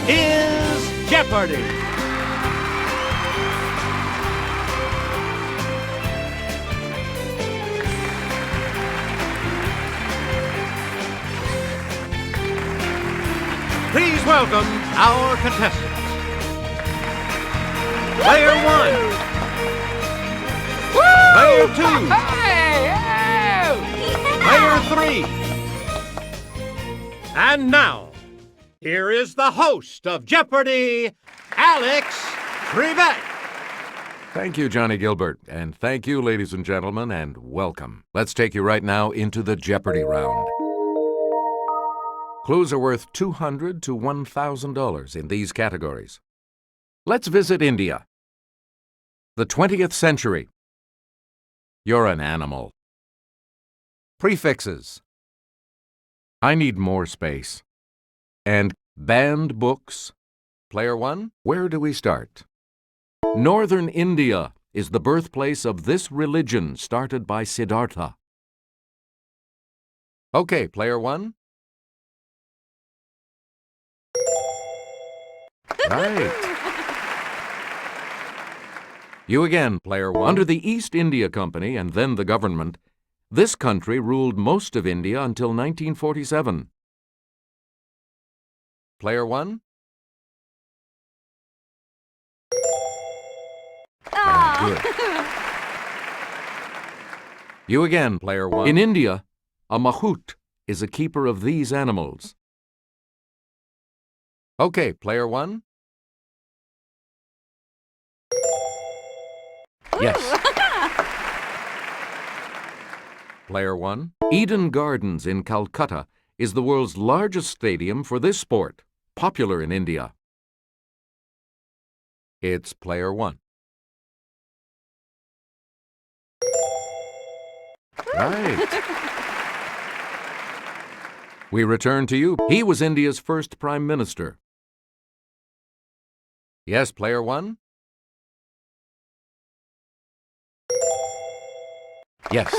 is Jeopardy! Please welcome our contestants. Player 1. Player 2. Player 3. And now, here is the host of Jeopardy, Alex Trebek. Thank you, Johnny Gilbert, and thank you, ladies and gentlemen, and welcome. Let's take you right now into the Jeopardy round. Clues are worth $200 to $1,000 in these categories. Let's visit India. The 20th century. You're an animal. Prefixes. I need more space. And banned books. Player 1, where do we start? Northern India is the birthplace of this religion started by Siddhartha. Okay, Player 1. Right. You again, Player 1. Under the East India Company and then the government, this country ruled most of India until 1947. Player 1. Good. You again, Player 1. In India, a mahout is a keeper of these animals. Okay, Player 1. Yes. Player 1. Eden Gardens in Calcutta is the world's largest stadium for this sport, popular in India. It's Player 1. Right. We return to you. He was India's first Prime Minister. Yes, Player 1? Yes.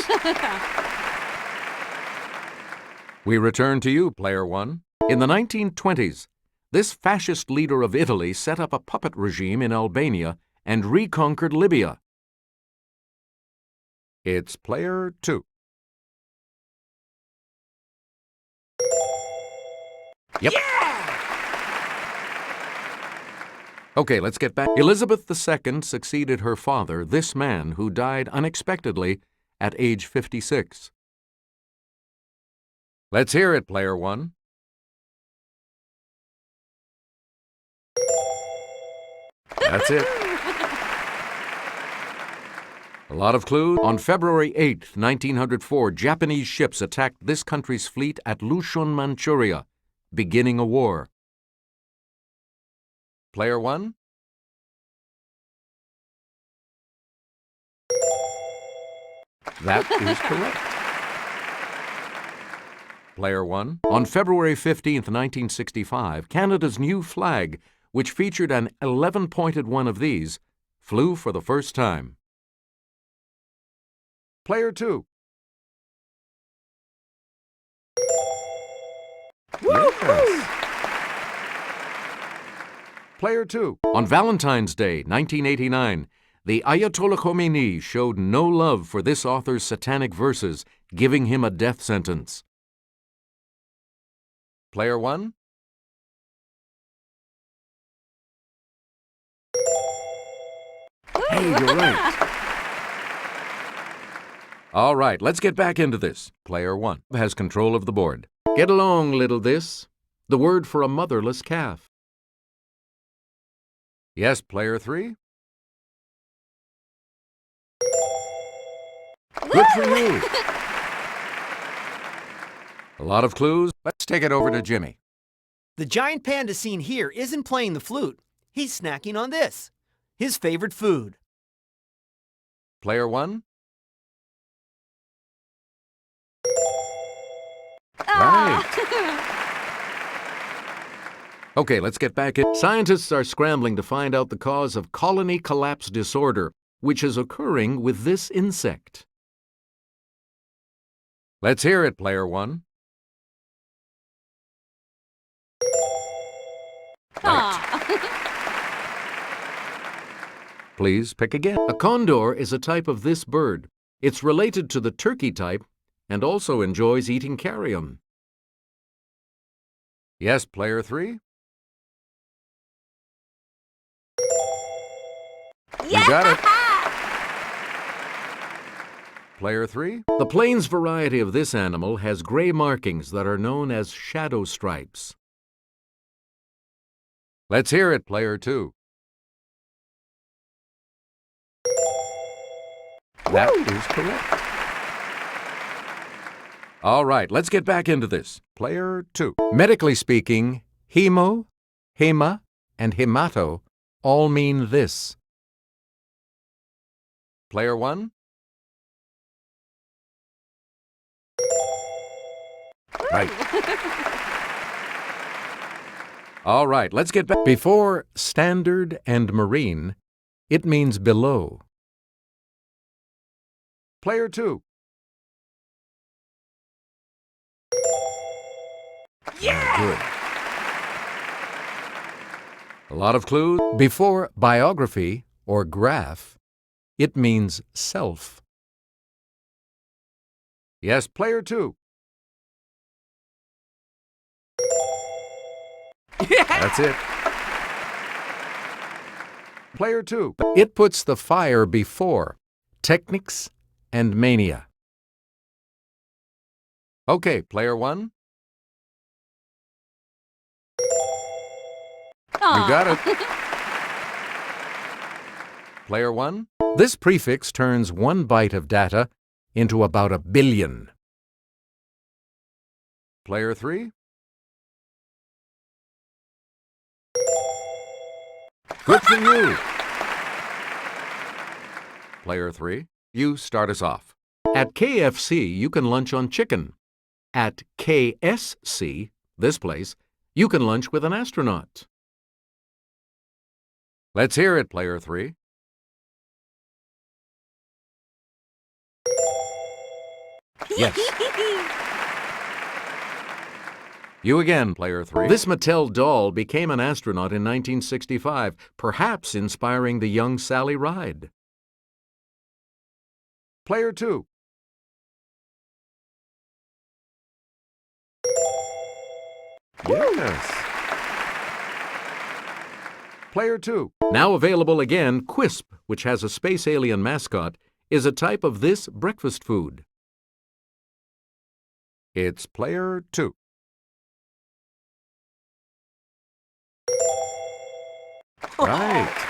We return to you, Player 1. In the 1920s, this fascist leader of Italy set up a puppet regime in Albania and reconquered Libya. It's Player 2. Yep. Yeah! Okay, let's get back. Elizabeth II succeeded her father, this man, who died unexpectedly at age 56. Let's hear it, Player 1. That's it. A lot of clues. On February 8, 1904, Japanese ships attacked this country's fleet at Lushun, Manchuria, beginning a war. Player 1. That is correct. Player 1. On February 15, 1965, Canada's new flag, which featured an 11-pointed one of these, flew for the first time. Player 2. Yes. Player 2. On Valentine's Day, 1989, the Ayatollah Khomeini showed no love for this author's satanic verses, giving him a death sentence. Player 1. Hey, you're right. All right, let's get back into this. Player 1 has control of the board. Get along, little this. The word for a motherless calf. Yes, Player 3. Good for you. A lot of clues. Let's take it over to Jimmy. The giant panda seen here isn't playing the flute. He's snacking on this, his favorite food. Player 1. Right. Okay, let's get back in. Scientists are scrambling to find out the cause of colony collapse disorder, which is occurring with this insect. Let's hear it, Player 1. Please pick again. A condor is a type of this bird. It's related to the turkey type and also enjoys eating carrion. Yes, player 3? You got it. Player 3? The plains variety of this animal has gray markings that are known as shadow stripes. Let's hear it, player 2. That is correct. All right, let's get back into this. Player 2. Medically speaking, hemo, hema, and hemato all mean this. Player 1? Right. All right, let's get back. Before standard and marine, it means below. Player 2. Yeah! Good. A lot of clues. Before biography or graph, it means self. Yes, player 2. Yeah! That's it. Player 2. It puts the fire before technics and mania. Okay, player 1. You got it. Player 1. This prefix turns 1 byte of data into about 1 billion. Player 3. Good for you. Player 3. You start us off. At KFC, you can lunch on chicken. At KSC, this place, you can lunch with an astronaut. Let's hear it, player 3. Yes. You again, player 3. This Mattel doll became an astronaut in 1965, perhaps inspiring the young Sally Ride. Player 2. Yes. Player 2. Now available again, Quisp, which has a space alien mascot, is a type of this breakfast food. It's player 2. Right.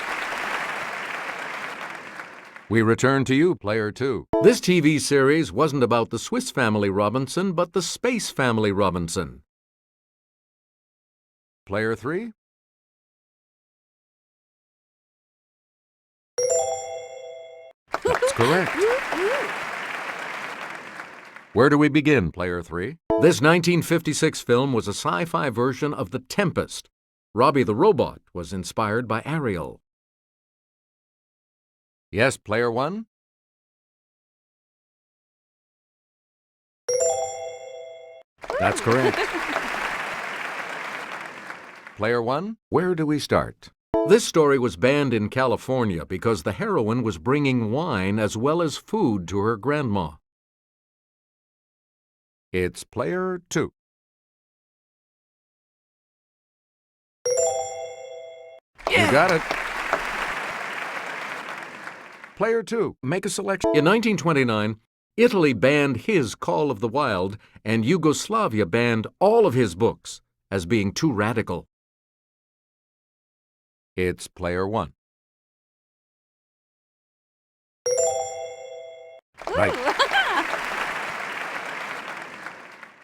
We return to you, player 2. This TV series wasn't about the Swiss Family Robinson, but the Space Family Robinson. Player 3. That's correct. Where do we begin, player 3? This 1956 film was a sci-fi version of The Tempest. Robbie the Robot was inspired by Ariel. Yes, player 1? That's correct. Player 1, where do we start? This story was banned in California because the heroine was bringing wine as well as food to her grandma. It's player 2. Yeah. You got it. Player 2, make a selection. In 1929, Italy banned his Call of the Wild, and Yugoslavia banned all of his books as being too radical. It's player 1. Right.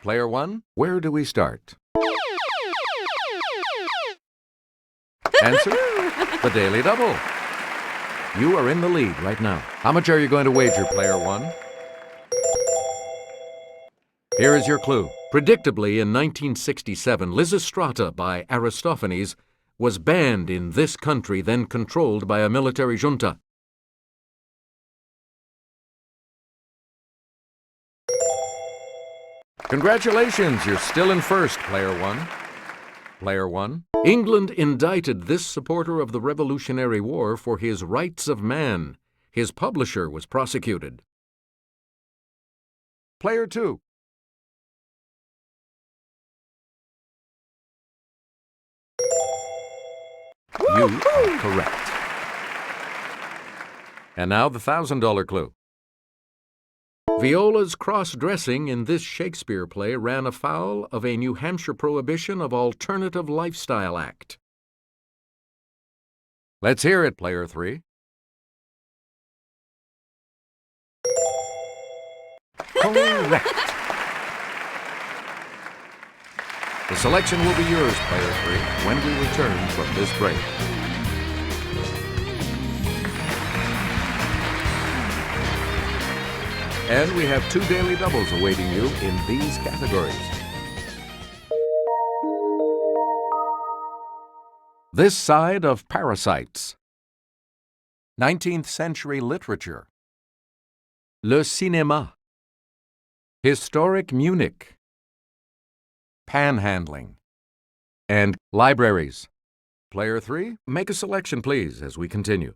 Player 1, where do we start? Answer, the Daily Double. You are in the lead right now. How much are you going to wager, player 1? Here is your clue. Predictably, in 1967, Lysistrata by Aristophanes was banned in this country, then controlled by a military junta. Congratulations, you're still in first, player 1. Player 1, England indicted this supporter of the Revolutionary War for his rights of man. His publisher was prosecuted. Player 2. You are correct. And now the $1,000 clue. Viola's cross-dressing in this Shakespeare play ran afoul of a New Hampshire prohibition of Alternative Lifestyle Act. Let's hear it, player 3. Correct. The selection will be yours, player 3, when we return from this break. And we have 2 daily doubles awaiting you in these categories. This side of parasites. 19th century literature. Le cinéma. Historic Munich. Panhandling. And libraries. Player 3, make a selection, please, as we continue.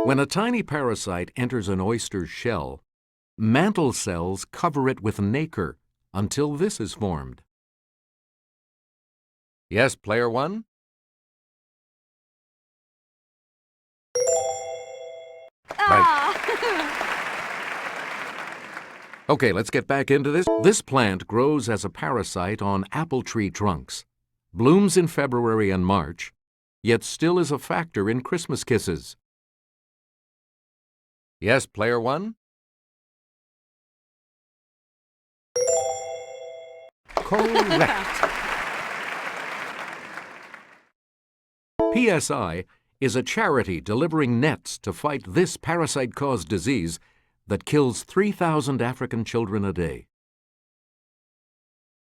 When a tiny parasite enters an oyster's shell, mantle cells cover it with nacre until this is formed. Yes, player 1? Right. Okay, let's get back into this. This plant grows as a parasite on apple tree trunks, blooms in February and March, yet still is a factor in Christmas kisses. Yes, player 1? Correct. PSI is a charity delivering nets to fight this parasite-caused disease that kills 3,000 African children a day.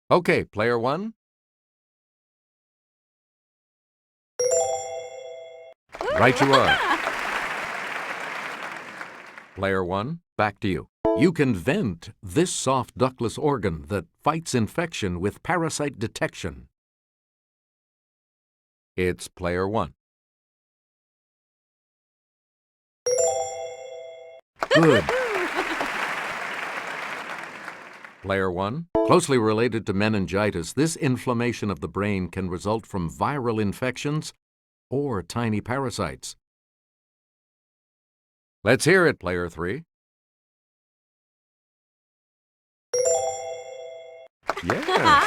Okay, player 1? Right you are. Player 1, back to you. You can vent this soft ductless organ that fights infection with parasite detection. It's player 1. Good. Player 1, closely related to meningitis, this inflammation of the brain can result from viral infections or tiny parasites. Let's hear it, player 3. Yes.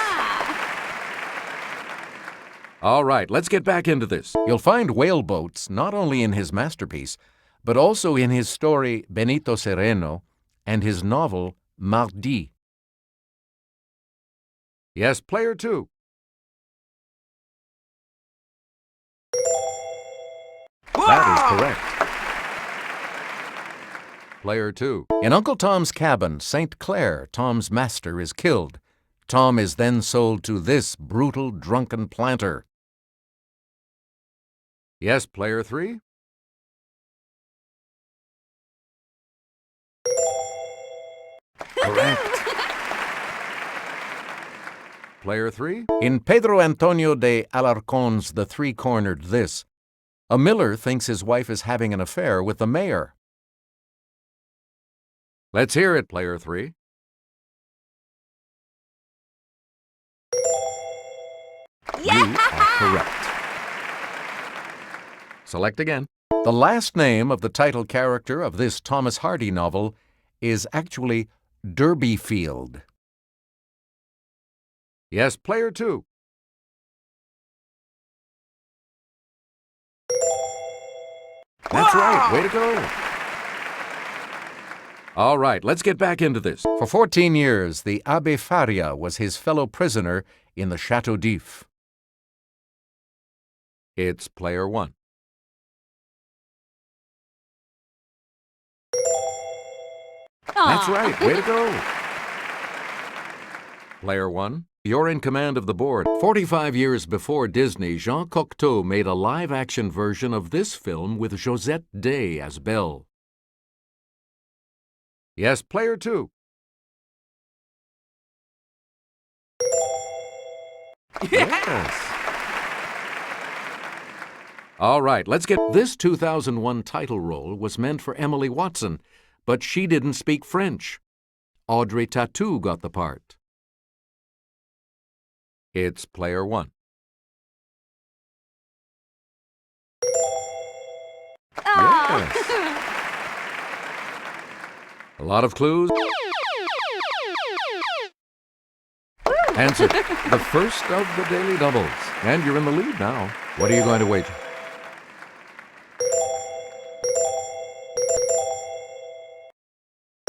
All right, let's get back into this. You'll find whaleboats not only in his masterpiece, but also in his story Benito Sereno and his novel Mardi. Yes, player 2. That is correct. Player 2. In Uncle Tom's Cabin, St. Clair, Tom's master, is killed. Tom is then sold to this brutal, drunken planter. Yes, player 3? Correct. Player 3? In Pedro Antonio de Alarcon's The Three-Cornered This, a miller thinks his wife is having an affair with the mayor. Let's hear it, player 3. You are correct. Select again. The last name of the title character of this Thomas Hardy novel is actually Derbyfield. Yes, player 2. That's right. Way to go. All right, let's get back into this. For 14 years, the Abbé Faria was his fellow prisoner in the Chateau d'If. It's player 1. That's right. Way to go. Player 1, you're in command of the board. 45 years before Disney, Jean Cocteau made a live-action version of this film with Josette Day as Belle. Yes, player 2. Yes. All right, let's get this 2001 title role was meant for Emily Watson, but she didn't speak French. Audrey Tautou got the part. It's player one. Yes. A lot of clues. Answer. The first of the daily doubles. And you're in the lead now. What are you going to wager?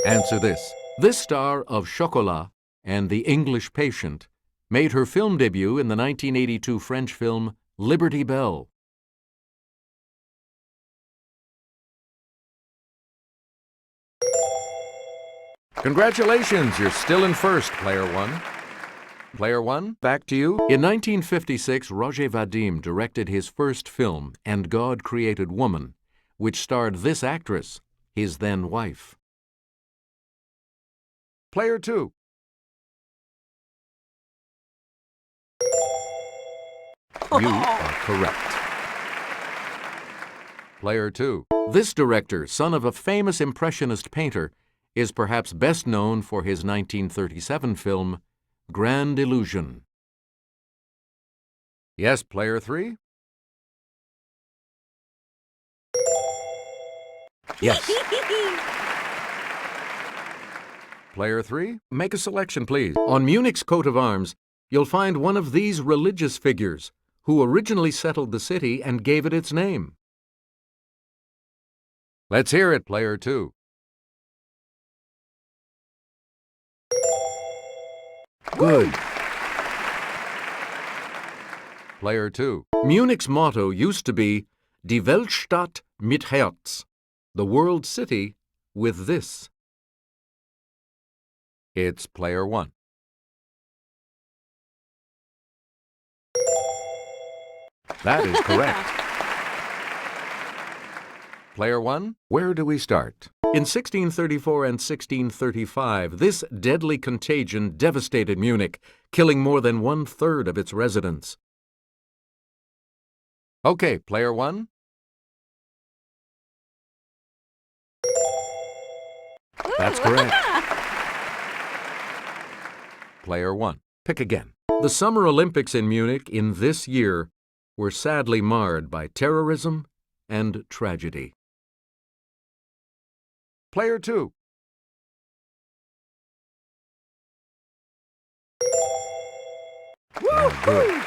Answer this. This star of Chocolat and The English Patient made her film debut in the 1982 French film Liberty Bell. Congratulations, you're still in first, player one. Player one, back to you. In 1956, Roger Vadim directed his first film, And God Created Woman, which starred this actress, his then wife. Player two. You are correct. Player two. This director, son of a famous Impressionist painter, is perhaps best known for his 1937 film, Grand Illusion. Yes, player three? Yes. Player three, make a selection, please. On Munich's coat of arms, you'll find one of these religious figures who originally settled the city and gave it its name. Let's hear it, player two. Good. Player two. Munich's motto used to be Die Weltstadt mit Herz, the world city with this. It's player one. That is correct. Player one, where do we start? In 1634 and 1635, this deadly contagion devastated Munich, killing more than 1/3 of its residents. Okay, player one. That's correct. Player one, pick again. The Summer Olympics in Munich in this year were sadly marred by terrorism and tragedy. Player two. Yeah, good.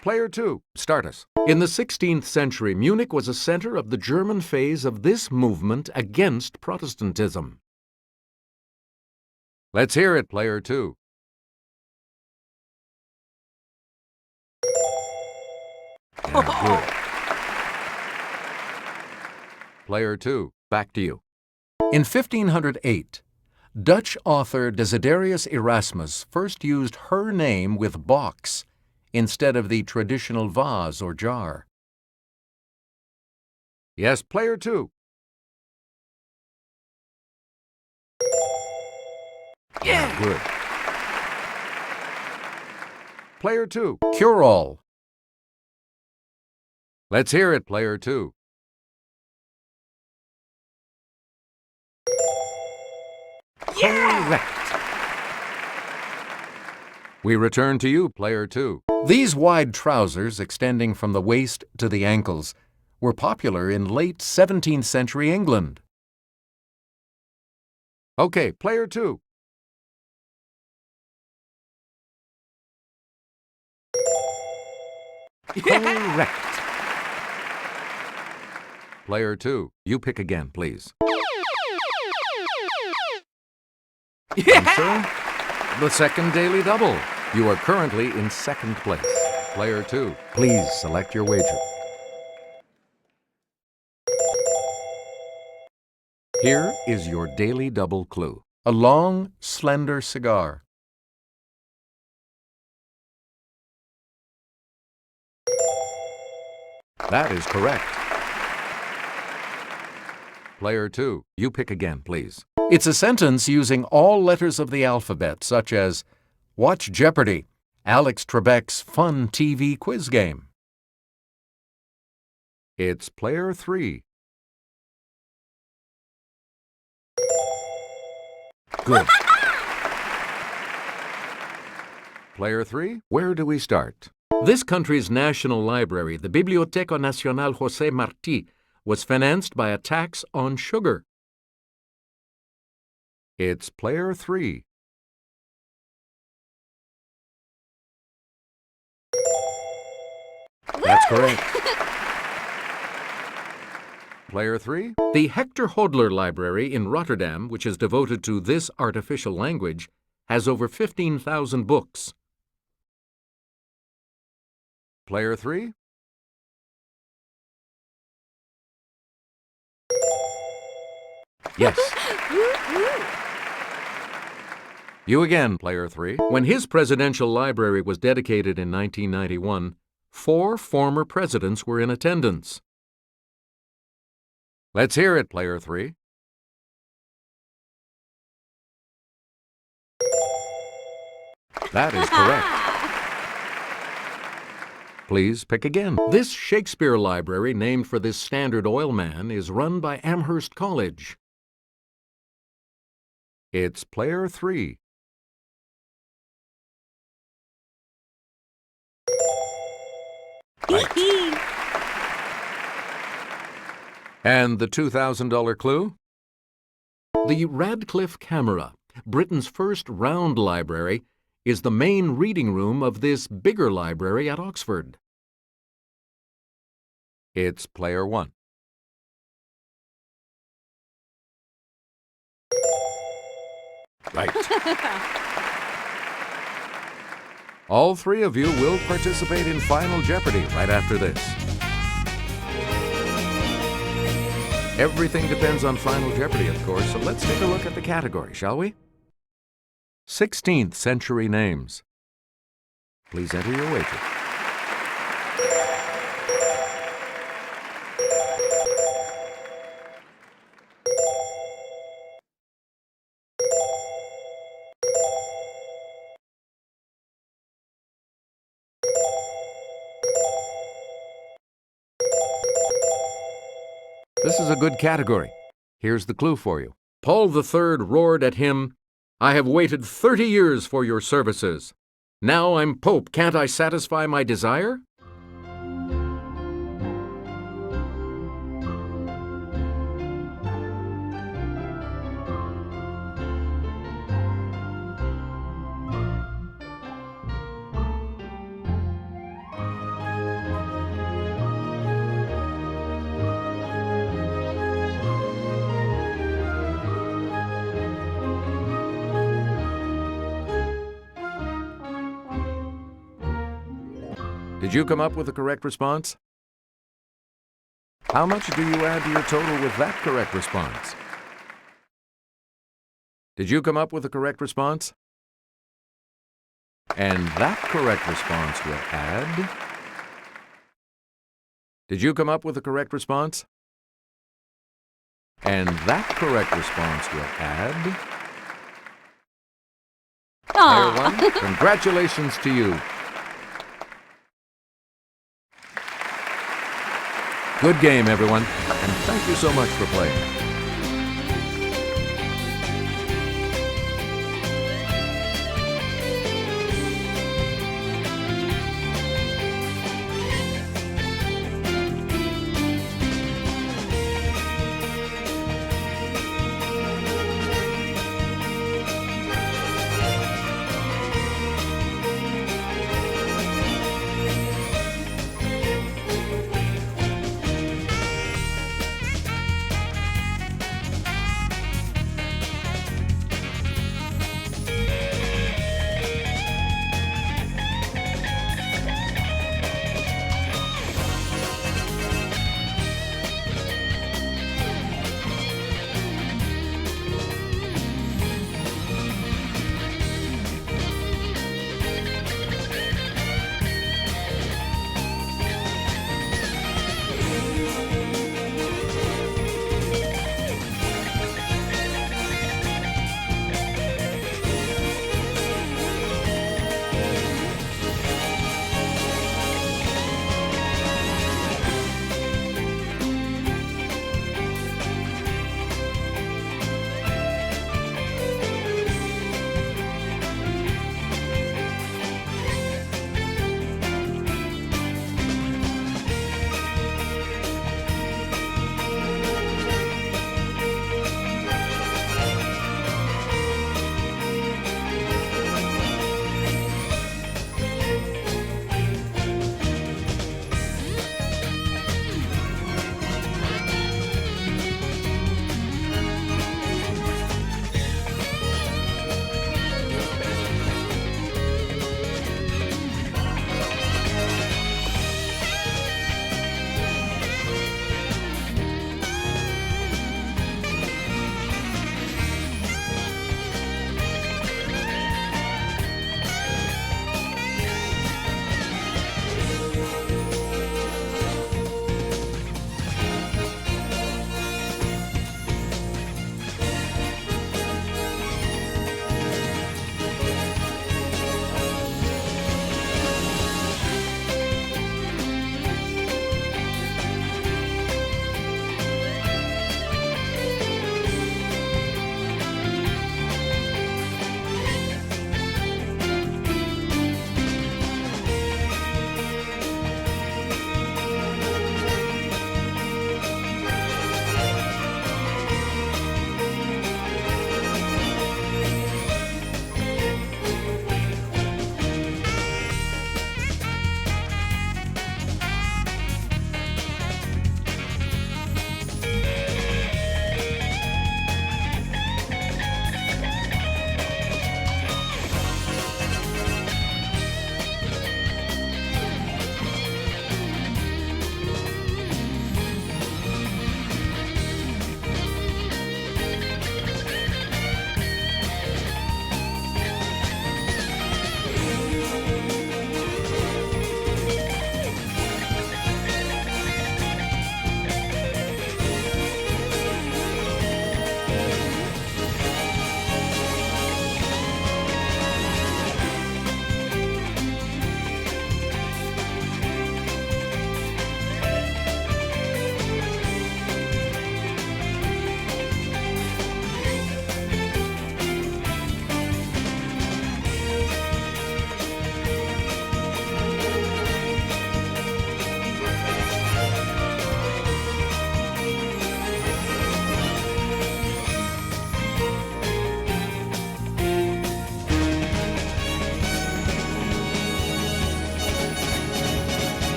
Player two, start us. In the 16th century, Munich was a center of the German phase of this movement against Protestantism. Let's hear it, player two. Yeah, good. Player two, back to you. In 1508, Dutch author Desiderius Erasmus first used her name with box instead of the traditional vase or jar. Yes, player two. Yeah, good. Player two, cure-all. Let's hear it, player two. Yeah! Correct. We return to you, player two. These wide trousers, extending from the waist to the ankles, were popular in late 17th century England. Okay, player two. Yeah! Correct. Player two, you pick again, please. Yeah! The second daily double. You are currently in second place. Player two, please select your wager. Here is your daily double clue. A long, slender cigar. That is correct. Player two, you pick again, please. It's a sentence using all letters of the alphabet, such as Watch Jeopardy! Alex Trebek's fun TV quiz game. It's player 3. Good. Player 3, where do we start? This country's national library, the Biblioteca Nacional José Martí, was financed by a tax on sugar. It's player 3. That's correct. Player 3, the Hector Hodler Library in Rotterdam, which is devoted to this artificial language, has over 15,000 books. Player 3? Yes. You again, player 3. When his presidential library was dedicated in 1991, 4 former presidents were in attendance. Let's hear it, player 3. That is correct. Please pick again. This Shakespeare library, named for this Standard Oil man, is run by Amherst College. It's player 3. Right. And the $2,000 clue? The Radcliffe Camera, Britain's first round library, is the main reading room of this bigger library at Oxford. It's player 1. Right. All 3 of you will participate in Final Jeopardy right after this. Everything depends on Final Jeopardy, of course, so let's take a look at the category, shall we? 16th century names. Please enter your wager. This is a good category. Here's the clue for you. Paul III roared at him, "I have waited 30 years for your services. Now I'm Pope, can't I satisfy my desire?" Did you come up with the correct response? How much do you add to your total with that correct response? Did you come up with the correct response? And that correct response will add... Did you come up with the correct response? And that correct response will add... Player 1, congratulations to you. Good game, everyone, and thank you so much for playing.